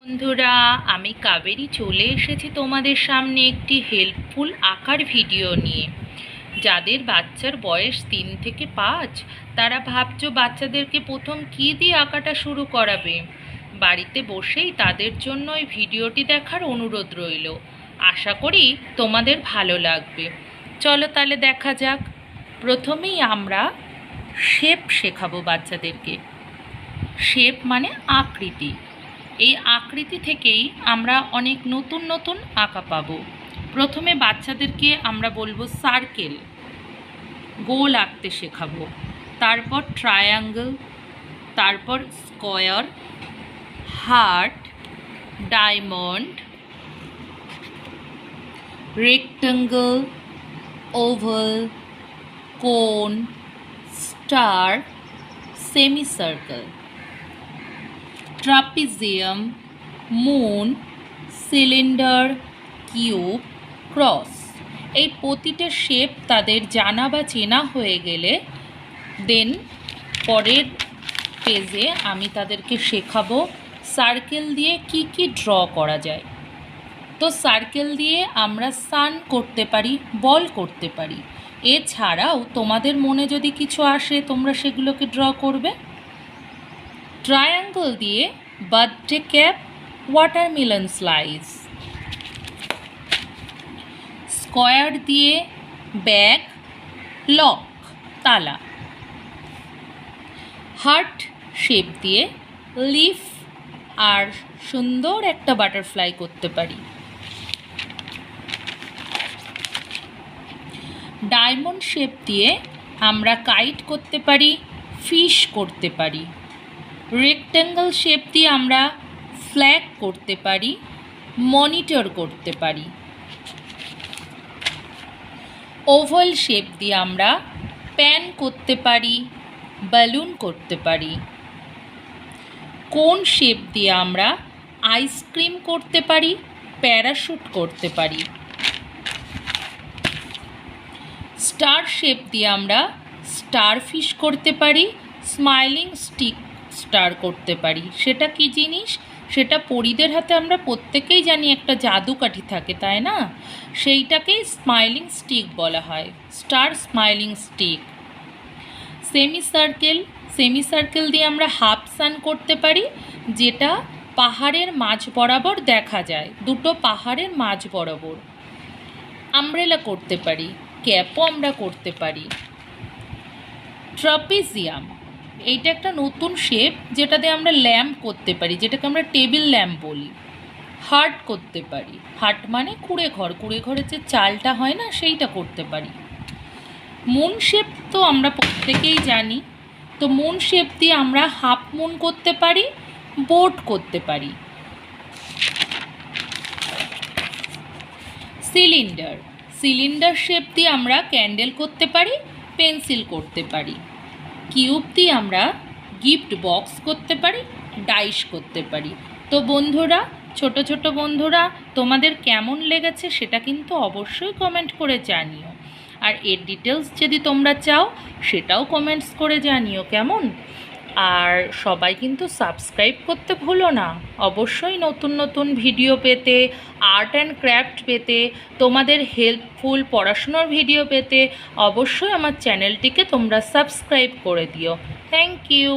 বন্ধুরা, আমি কাবেরী চলে এসেছি তোমাদের সামনে একটি হেল্পফুল আঁকার ভিডিও নিয়ে। যাদের বাচ্চার বয়স 3 থেকে 5, তারা ভাবছো বাচ্চাদেরকে প্রথম কী দিয়ে আঁকাটা শুরু করাবে। বাড়িতে বসেই তাদের জন্য এই ভিডিওটি দেখার অনুরোধ রইল। আশা করি তোমাদের ভালো লাগবে। চলো তাহলে দেখা যাক। প্রথমেই আমরা শেপ শেখাবো বাচ্চাদেরকে। শেপ মানে আকৃতি। এই আকৃতি থেকেই আমরা অনেক নতুন নতুন আঁকা পাবো। প্রথমে বাচ্চাদেরকে আমরা বলবো সার্কেল, গোল আঁকতে শেখাবো। তারপর ট্রায়াঙ্গেল, তারপর square, heart, diamond, rectangle, oval, cone, star, semicircle, trapezium, moon, cylinder, cube, cross. এই প্রতিটা শেপ তাদের জানা বা চেনা হয়ে গেলে দেন পরের পেজে আমি তাদেরকে শেখাবো সার্কেল দিয়ে কি কি ড্র করা যায়। তো সার্কেল দিয়ে আমরা সান করতে পারি, বল করতে পারি। এছাড়াও তোমাদের মনে যদি কিছু আসে তোমরা সেগুলোকে ড্র করবে। ট্রায়াঙ্গল দিয়ে birthday cap, watermelon slice. Square দিয়ে ব্যাগ, লক, তালা। হার্ট শেপ দিয়ে লিফ আর সুন্দর একটা বাটারফ্লাই করতে পারি। ডায়মন্ড শেপ দিয়ে আমরা কাইট করতে পারি, ফিশ করতে পারি। রেক্ট্যাঙ্গেল শেপ দিয়ে আমরা ফ্ল্যাগ করতে পারি, মনিটর করতে পারি। ওভাল শেপ দিয়ে আমরা প্যান করতে পারি, বেলুন করতে পারি। কোন শেপ দিয়ে আমরা আইসক্রিম করতে পারি, প্যারাশুট করতে পারি। স্টার শেপ দিয়ে আমরা স্টার ফিশ করতে পারি, স্মাইলিং স্টিক স্টার করতে পারি। সেটা কি জিনিস? সেটা পরীদের হাতে আমরা প্রত্যেকেই জানি একটা জাদুকাঠি থাকে, তাই না? সেইটাকেই স্মাইলিং স্টিক বলা হয়, স্টার স্মাইলিং স্টিক। সেমিসার্কেল দিয়ে আমরা হাফ সান করতে পারি, যেটা পাহাড়ের মাঝ বরাবর দেখা যায়, দুটো পাহাড়ের মাঝ বরাবর। আমব্রেলা করতে পারি, ক্যাপও আমরা করতে পারি। ট্রাপিজিয়াম, এইটা একটা নতুন শেপ যেটা দিয়ে আমরা ল্যাম্প করতে পারি, যেটাকে আমরা টেবিল ল্যাম্প বলি। হার্ট করতে পারি, হার্ট মানে কুঁড়ে ঘরের যে চালটা হয় না, সেইটা করতে পারি। মুন শেপ তো আমরা প্রত্যেকেই জানি। তো মুন শেপ দিয়ে আমরা হাফ মুন করতে পারি, বোট করতে পারি। সিলিন্ডার শেপ দিয়ে আমরা ক্যান্ডেল করতে পারি, পেন্সিল করতে পারি। কিউব দিয়ে আমরা গিফট বক্স করতে পারি, ডাইস করতে পারি। তো বন্ধুরা, ছোট ছোট বন্ধুরা, তোমাদের কেমন লেগেছে সেটা কিন্তু অবশ্যই কমেন্ট করে জানিও। আর এর ডিটেলস যদি তোমরা চাও সেটাও কমেন্টস করে জানিও, কেমন? আর সবাই কিন্তু সাবস্ক্রাইব করতে ভুলো না। অবশ্যই নতুন নতুন ভিডিও পেতে, আর্ট অ্যান্ড ক্রাফট পেতে, তোমাদের হেল্পফুল পড়াশোনার ভিডিও পেতে অবশ্যই আমার চ্যানেলটিকে তোমরা সাবস্ক্রাইব করে দিও। Thank you.